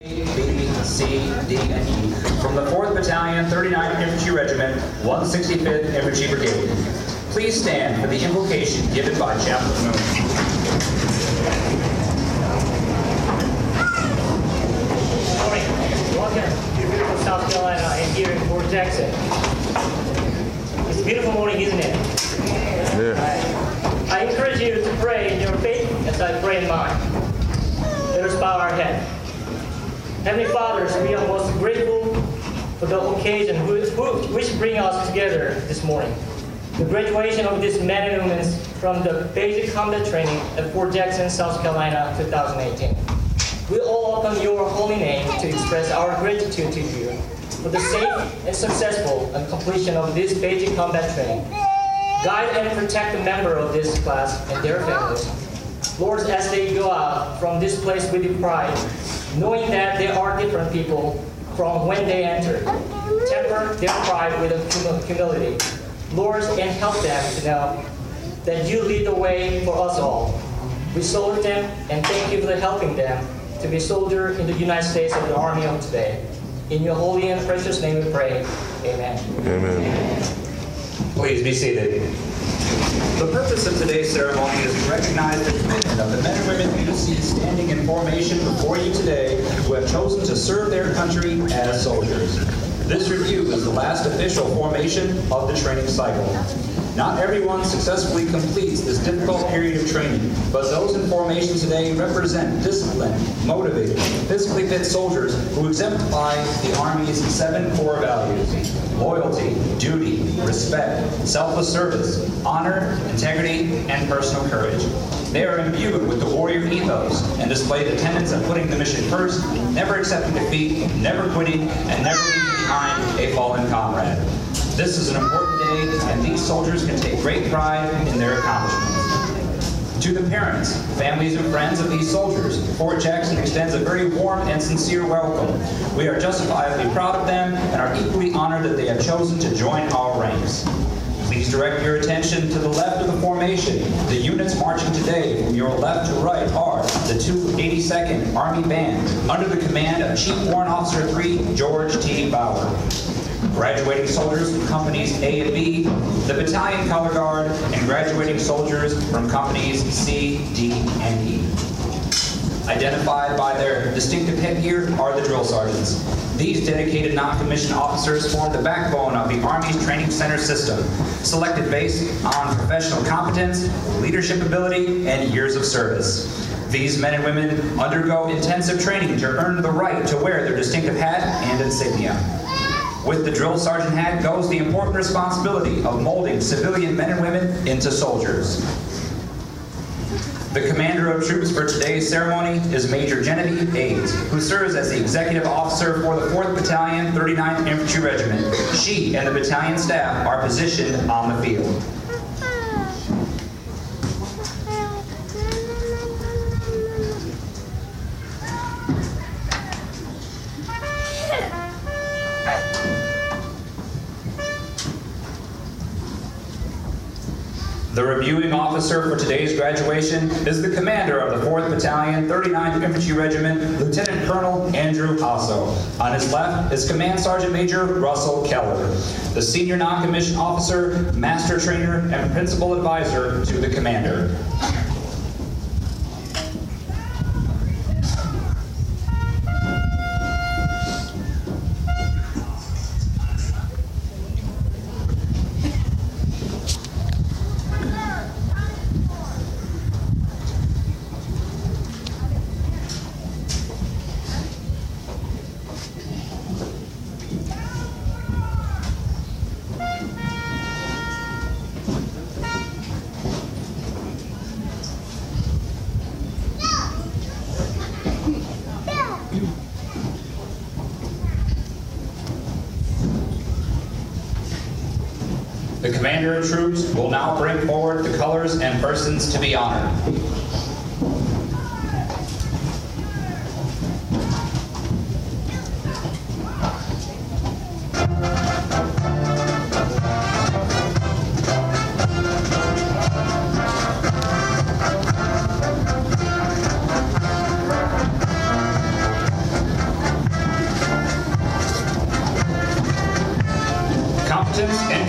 B, C, D, and E from the 4th Battalion, 39th Infantry Regiment, 165th Infantry Brigade. Please stand for the invocation given by Chaplain Moon. Good morning. Welcome to beautiful South Carolina and here in Fort Jackson. It's a beautiful morning, isn't it? Yeah. I encourage you to pray in your faith as I pray in mine. Let us bow our head. Heavenly Father, we are most grateful for the occasion which bring us together this morning. The graduation of these men and women from the basic combat training at Fort Jackson, South Carolina, 2018. We all open your holy name to express our gratitude to you for the safe and successful completion of this basic combat training. Guide and protect the member of this class and their families. Lord, as they go out from this place with pride, knowing that they are different people from when they entered, temper their pride with humility. Lord, and help them to know that you lead the way for us all. We salute them and thank you for helping them to be soldiers in the United States of the Army of today. In your holy and precious name we pray. Amen. Amen. Please be seated. The purpose of today's ceremony is to recognize the commitment of the men and women you see standing in formation before you today who have chosen to serve their country as soldiers. This review is the last official formation of the training cycle. Not everyone successfully completes this difficult period of training, but those in formation today represent disciplined, motivated, physically fit soldiers who exemplify the Army's 7 core values: loyalty, duty, respect, selfless service, honor, integrity, and personal courage. They are imbued with the warrior ethos and display the tenets of putting the mission first, never accepting defeat, never quitting, and never leaving behind a fallen comrade. This is an important day, and these soldiers can take great pride in their accomplishments. To the parents, families, and friends of these soldiers, Fort Jackson extends a very warm and sincere welcome. We are justifiably proud of them and are equally honored that they have chosen to join our ranks. Please direct your attention to the left of the formation. The units marching today from your left to right are the 282nd Army Band, under the command of Chief Warrant Officer 3, George T. Bauer. Graduating soldiers from companies A and B, the Battalion Color Guard, and graduating soldiers from companies C, D, and E. Identified by their distinctive headgear are the drill sergeants. These dedicated non-commissioned officers form the backbone of the Army's training center system, selected based on professional competence, leadership ability, and years of service. These men and women undergo intensive training to earn the right to wear their distinctive hat and insignia. With the drill sergeant hat goes the important responsibility of molding civilian men and women into soldiers. The commander of troops for today's ceremony is Major Genevieve Aids, who serves as the executive officer for the 4th Battalion, 39th Infantry Regiment. She and the battalion staff are positioned on the field. The reviewing officer for today's graduation is the commander of the 4th Battalion, 39th Infantry Regiment, Lieutenant Colonel Andrew Asso. On his left is Command Sergeant Major Russell Keller, the senior non-commissioned officer, master trainer, and principal advisor to the commander. The commander of troops will now bring forward the colors and persons to be honored.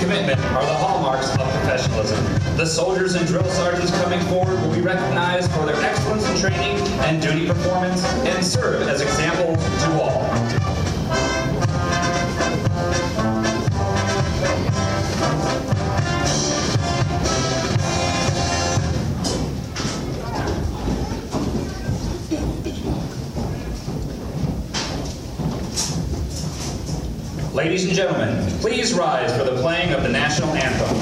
commitment are the hallmarks of professionalism. The soldiers and drill sergeants coming forward will be recognized for their excellence in training and duty performance and serve as examples to all. Ladies and gentlemen, please rise for the playing of the national anthem.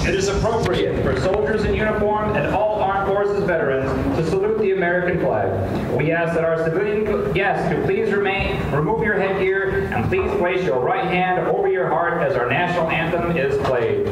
It is appropriate for soldiers in uniform and all armed forces veterans to salute the American flag. We ask that our civilian guests to please remove your headgear and please place your right hand over your heart as our national anthem is played.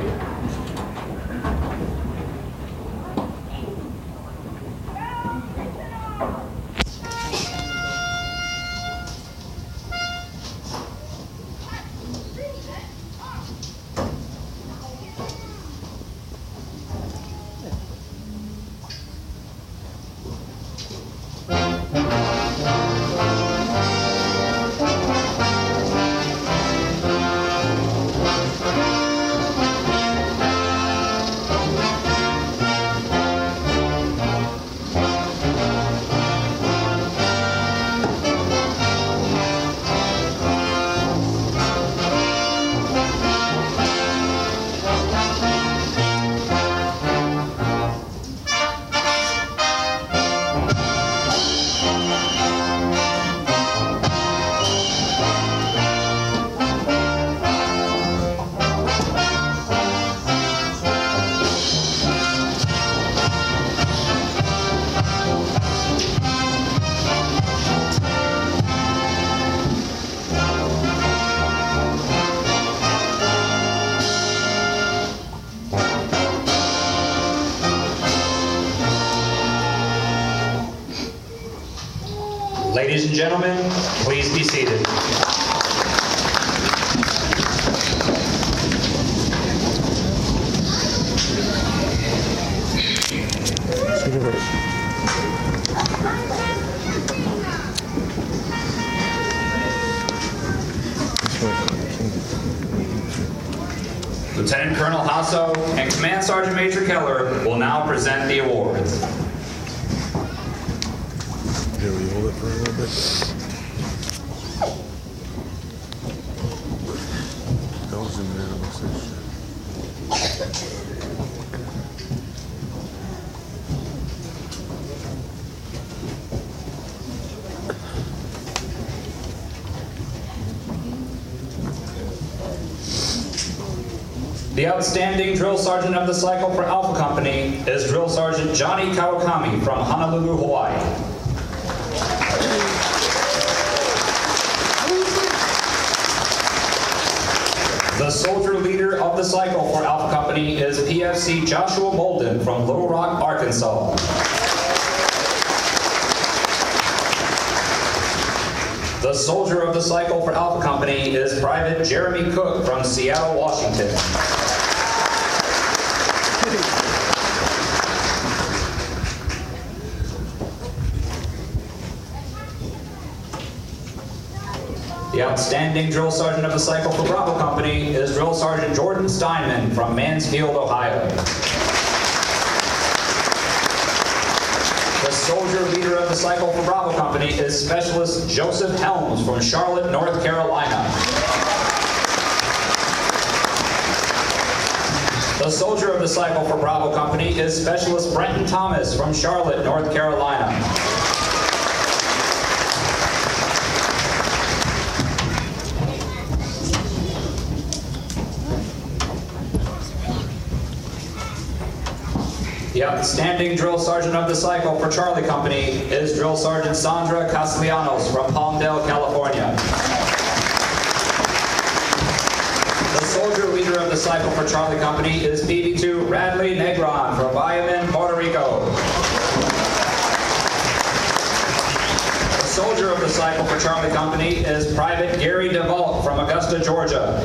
Ladies and gentlemen, please be seated. Lieutenant Colonel Hasso and Command Sergeant Major Keller will now present the awards. Here, we hold it for a little bit. That was in there, what's this shit? The outstanding drill sergeant of the cycle for Alpha Company is Drill Sergeant Johnny Kawakami from Honolulu, Hawaii. The soldier leader of the cycle for Alpha Company is PFC Joshua Bolden from Little Rock, Arkansas. The soldier of the cycle for Alpha Company is Private Jeremy Cook from Seattle, Washington. The outstanding drill sergeant of the cycle for Bravo Company is Drill Sergeant Jordan Steinman from Mansfield, Ohio. The soldier leader of the cycle for Bravo Company is Specialist Joseph Helms from Charlotte, North Carolina. The soldier of the cycle for Bravo Company is Specialist Brenton Thomas from Charlotte, North Carolina. The outstanding drill sergeant of the cycle for Charlie Company is Drill Sergeant Sandra Castellanos from Palmdale, California. The soldier leader of the cycle for Charlie Company is BB2 Radley Negron from Bayamin, Puerto Rico. The soldier of the cycle for Charlie Company is Private Gary DeVault from Augusta, Georgia.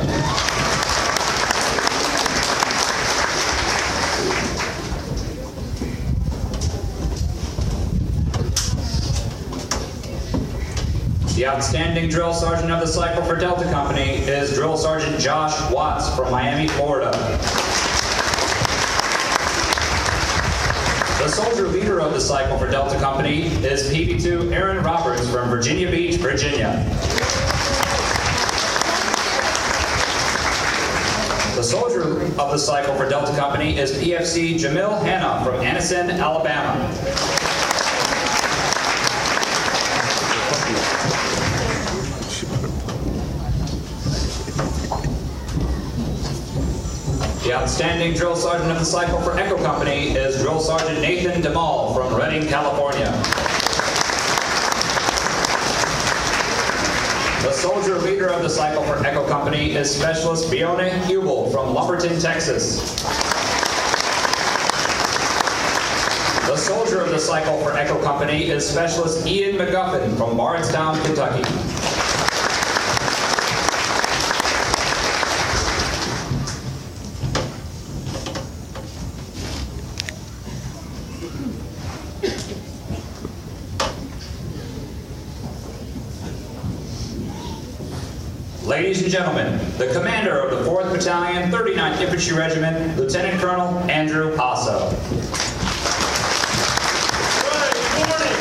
The outstanding drill sergeant of the cycle for Delta Company is Drill Sergeant Josh Watts from Miami, Florida. The soldier leader of the cycle for Delta Company is PB2 Aaron Roberts from Virginia Beach, Virginia. The soldier of the cycle for Delta Company is PFC Jamil Hanna from Anniston, Alabama. The outstanding drill sergeant of the cycle for Echo Company is Drill Sergeant Nathan DeMall from Redding, California. The soldier leader of the cycle for Echo Company is Specialist Fiona Hubel from Lumberton, Texas. The soldier of the cycle for Echo Company is Specialist Ian McGuffin from Bardstown, Kentucky. Ladies and gentlemen, the commander of the 4th Battalion, 39th Infantry Regiment, Lieutenant Colonel Andrew Passo. Good morning.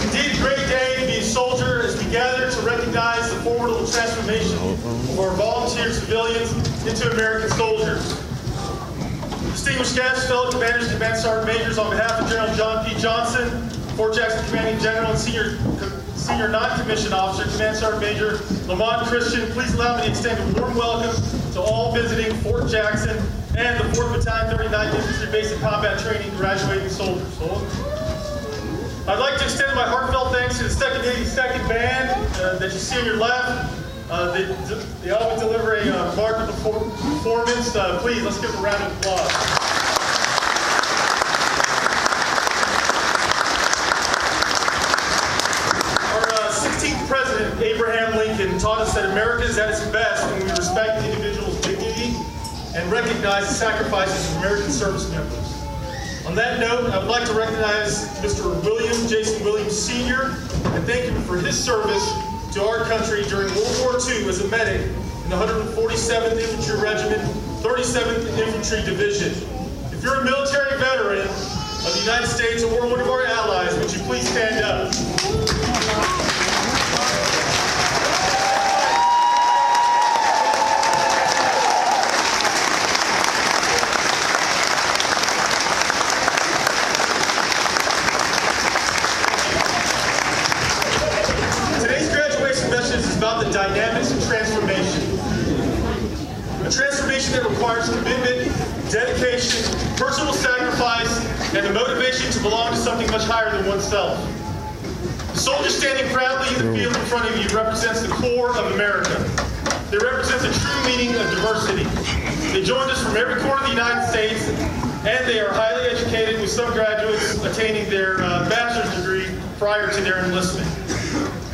Indeed, a great day to be a soldier as we gather to recognize the formidable transformation of our volunteer civilians into American soldiers. Distinguished guests, fellow commanders, command sergeant majors, on behalf of General John P. Johnson, Fort Jackson Commanding General and Senior Non-Commissioned Officer, Command Sergeant Major Lamont Christian, please allow me to extend a warm welcome to all visiting Fort Jackson and the 4th Battalion, 39th Infantry Basic Combat Training graduating soldiers. I'd like to extend my heartfelt thanks to the 2nd 82nd Band that you see on your left. They always deliver a remarkable performance. Please, let's give them a round of applause. President Abraham Lincoln taught us that America is at its best when we respect the individual's dignity and recognize the sacrifices of American service members. On that note, I would like to recognize Mr. Jason Williams Sr. and thank him for his service to our country during World War II as a medic in the 147th Infantry Regiment, 37th Infantry Division. If you're a military veteran of the United States or one of our allies, would you please stand up? About the dynamics of transformation. A transformation that requires commitment, dedication, personal sacrifice, and the motivation to belong to something much higher than oneself. The soldier standing proudly in the field in front of you represents the core of America. They represent the true meaning of diversity. They joined us from every corner of the United States, and they are highly educated, with some graduates attaining their bachelor's degree prior to their enlistment.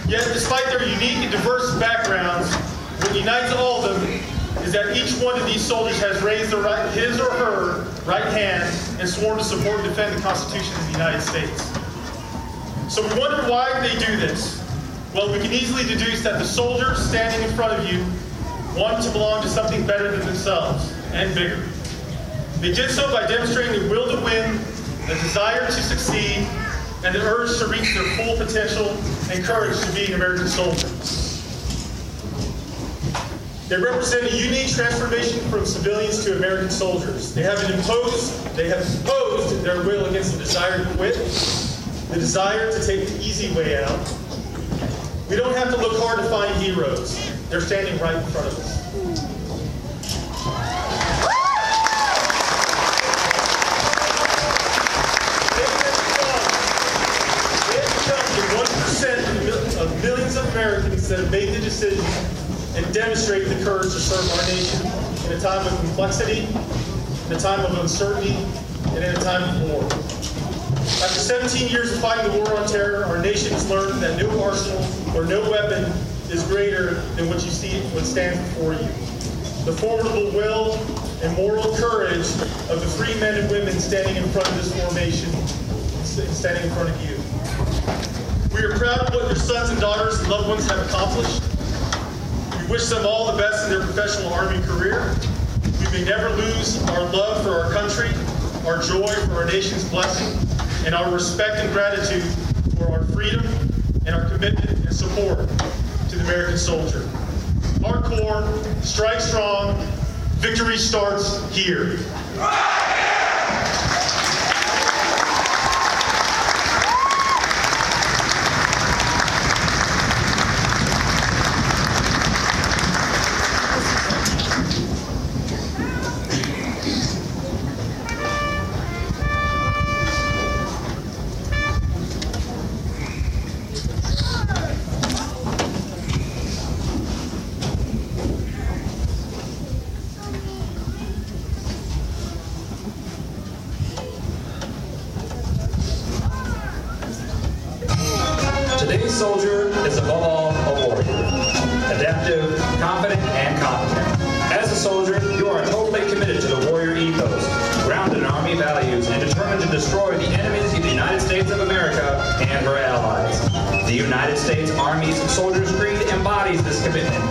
Yet, despite their unique and diverse backgrounds, what unites all of them is that each one of these soldiers has raised his or her right hand and sworn to support and defend the Constitution of the United States. So we wonder why they do this. Well, we can easily deduce that the soldiers standing in front of you want to belong to something better than themselves and bigger. They did so by demonstrating the will to win, the desire to succeed, and the urge to reach their full potential and courage to be an American soldier. They represent a unique transformation from civilians to American soldiers. They have imposed their will against the desire to quit, the desire to take the easy way out. We don't have to look hard to find heroes. They're standing right in front of us. Of millions of Americans that have made the decision and demonstrated the courage to serve our nation in a time of complexity, in a time of uncertainty, and in a time of war. After 17 years of fighting the war on terror, our nation has learned that no arsenal or no weapon is greater than what stands before you. The formidable will and moral courage of the free men and women standing in front of this formation, standing in front of you. We are proud of what your sons and daughters and loved ones have accomplished. We wish them all the best in their professional Army career. We may never lose our love for our country, our joy for our nation's blessing, and our respect and gratitude for our freedom and our commitment and support to the American soldier. Our Corps, strike strong. Victory starts here. Today's soldier is above all a warrior, adaptive, confident, and competent. As a soldier, you are totally committed to the warrior ethos, grounded in Army values, and determined to destroy the enemies of the United States of America and her allies. The United States Army's Soldier's Creed embodies this commitment.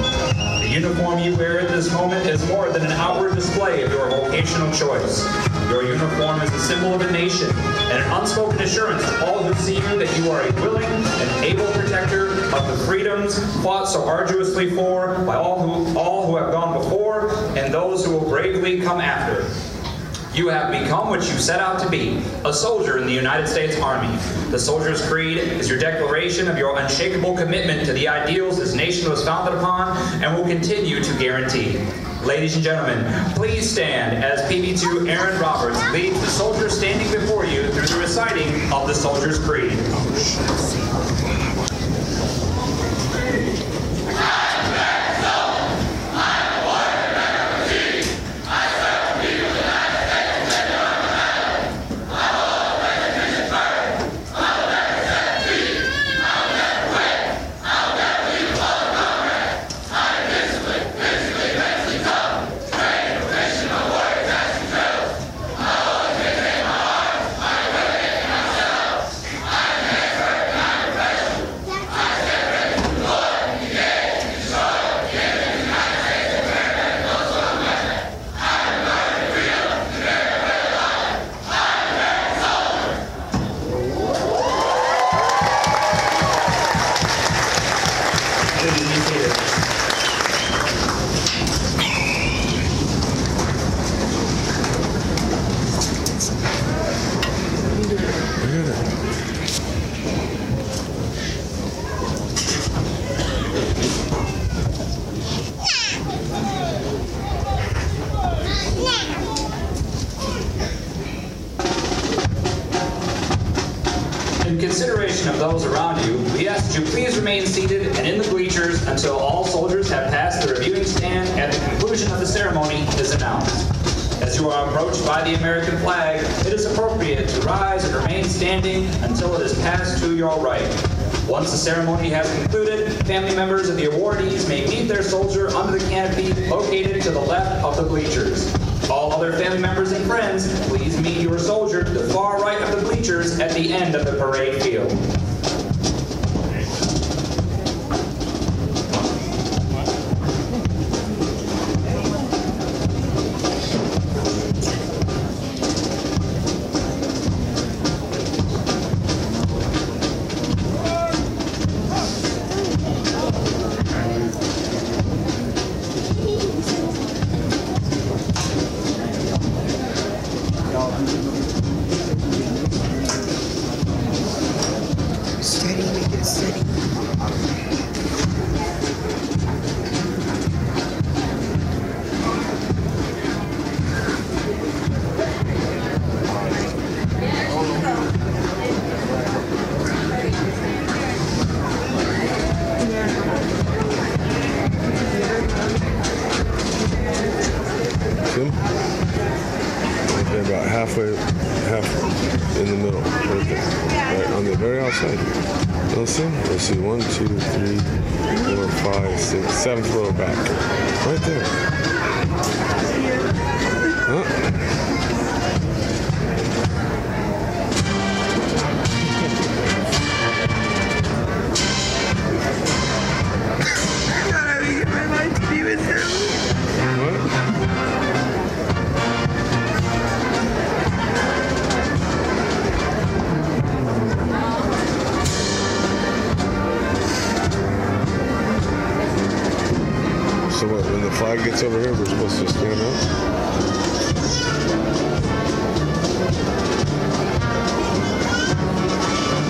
The uniform you wear at this moment is more than an outward display of your vocational choice. Your uniform is a symbol of a nation and an unspoken assurance to all who see you that you are a willing and able protector of the freedoms fought so arduously for by all who have gone before and those who will bravely come after. You have become what you set out to be, a soldier in the United States Army. The Soldier's Creed is your declaration of your unshakable commitment to the ideals this nation was founded upon and will continue to guarantee. Ladies and gentlemen, please stand as PB2 Aaron Roberts leads the soldiers standing before you through the reciting of the Soldier's Creed. In consideration of those around you, we ask that you please remain seated and in the bleachers until all soldiers have passed the reviewing stand at the conclusion of the ceremony is announced. As you are approached by the American flag, it is appropriate to rise and remain standing until it is passed to your right. Once the ceremony has concluded, family members of the awardees may meet their soldier under the canopy located to the left of the bleachers. All other family members and friends, please meet your soldier to the far right of the bleachers at the end of the parade field. Steady, make it steady. Tim? Okay, about half in the middle, right there. Right on the very outside. Let's see. Let's see. 1, 2, 3, 4, 5, 6, 7th row back. Right there. Huh? So what, when the flag gets over here, we're supposed to stand up?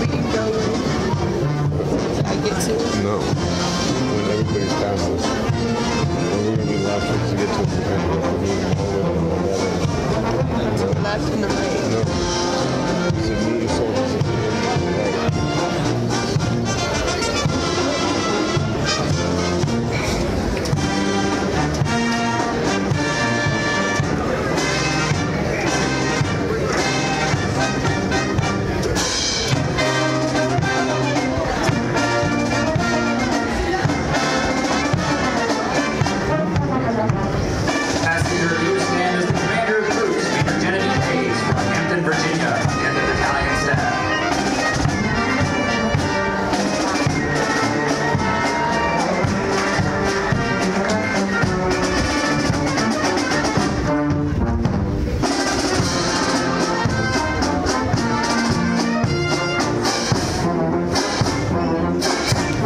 We can go. I get to it. No. When everybody's past us. Or we're going to be the last ones to get to it. To the left and the right. No. It's a meeting soldiers at the end. Passenger newsstand is the commander of troops, Major Jason A Co from Hampton, Virginia, and the battalion staff.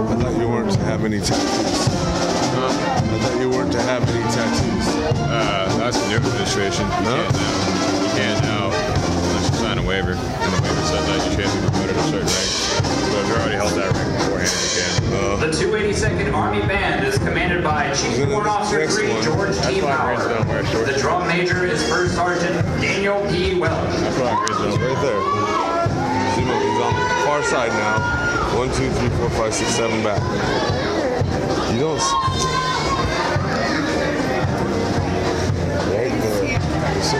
I thought you weren't to have any tattoos. I thought you weren't to have any tattoos. That's the new administration. You can't now unless you sign a waiver, and the waiver says that you can't be promoted to a certain rank. So if you already held that rank beforehand, you can. The 282nd Army Band is commanded by Chief Warrant Officer 3 George T. Power. The drum major is First Sergeant Daniel P. Welch. That's why It's right there. See, look, he's on the far side now. 1, 2, 3, 4, 5, 6, 7 back. You don't see. Right there. You see?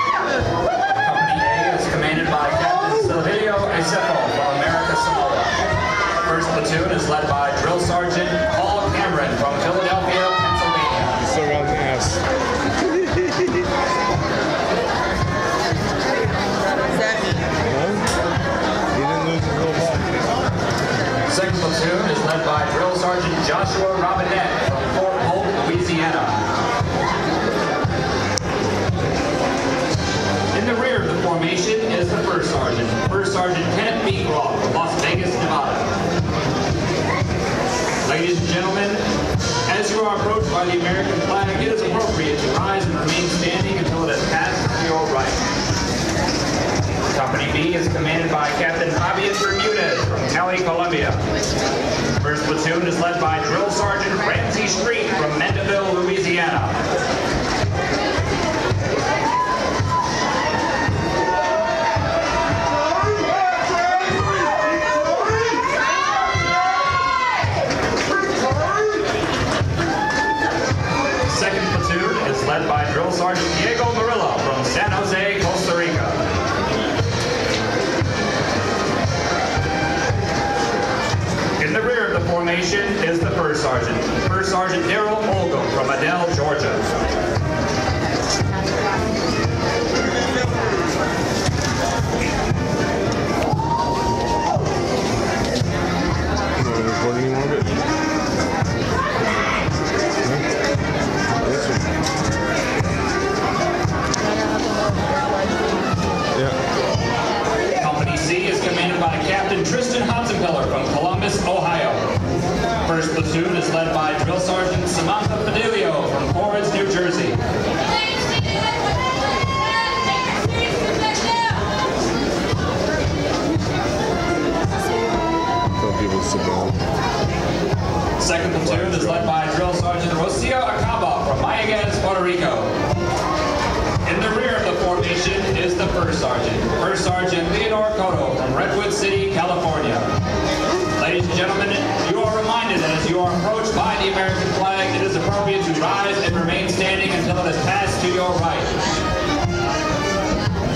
Company A is commanded by Captain Silvio Acefo from America Samoa. First platoon is led by Drill Sergeant Paul Cameron from Philadelphia, Pennsylvania. Still got an ass. He didn't lose his little ball. Second platoon is led by Drill Sergeant Joshua Robinette from Fort Polk, Louisiana. In the rear of the formation is the First Sergeant, First Sergeant Kenneth B. Groff from Las Vegas, Nevada. Ladies and gentlemen, as you are approached by the American flag, it is appropriate to rise and remain standing until it has passed to your right. Company B is commanded by Captain Javier Bermudez from Cali, Colombia. First platoon is led by Drill Sergeant Ramsey Street from Mendeville, Louisiana. Second platoon is led by Drill Sergeant Diego Murillo from San Jose, Costa Rica. In the rear of the formation is the First Sergeant, First Sergeant Daryl Olgum from Adel, Georgia. You want to record any more of it? Yeah. Company C is commanded by Captain Tristan Hotzenpeller from Columbus, Ohio. First platoon is led by Drill Sergeant Samantha Fidelio from Fords, New Jersey. Tell people to sit down. Second platoon is led by Drill Sergeant Rocio Acaba from Mayaguez, Puerto Rico. In the rear of the formation is the First Sergeant, First Sergeant Theodore Cotto from Redwood City, California. Ladies and gentlemen, you are reminded that as you are approached by the American flag, it is appropriate to rise and remain standing until it has passed to your right.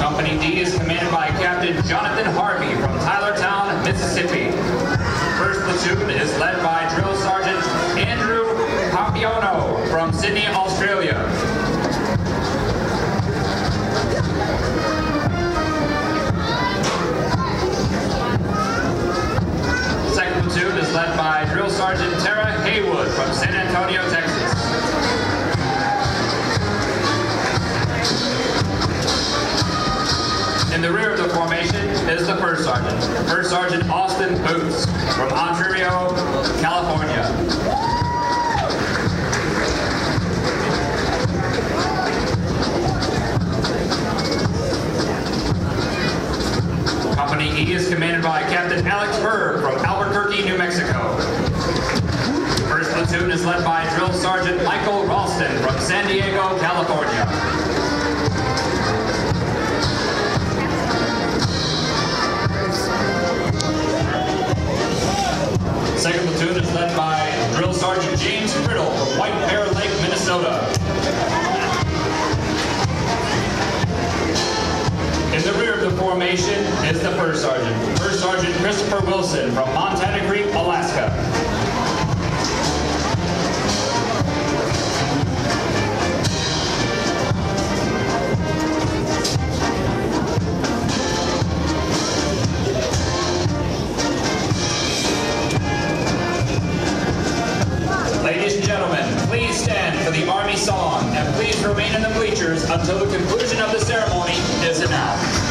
Company D is commanded by Captain Jonathan Harvey from Tylertown, Mississippi. First platoon is led by Drill Sergeant Andrew Papiono from Sydney, Australia. Second platoon is led by Drill Sergeant Tara Haywood from San Antonio, Texas. Sergeant. First Sergeant Austin Boots from Ontario, California. Company E is commanded by Captain Alex Berg from Albuquerque, New Mexico. First platoon is led by Drill Sergeant Michael Ralston from San Diego, California. Second platoon is led by Drill Sergeant James Criddle from White Bear Lake, Minnesota. In the rear of the formation is the First Sergeant. First Sergeant Christopher Wilson from Montana Creek, Alaska. Ladies and gentlemen, please stand for the Army song and please remain in the bleachers until the conclusion of the ceremony is announced.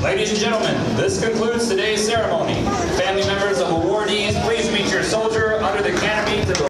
Ladies and gentlemen, this concludes today's ceremony. Family members of awardees, please meet your soldier under the canopy to the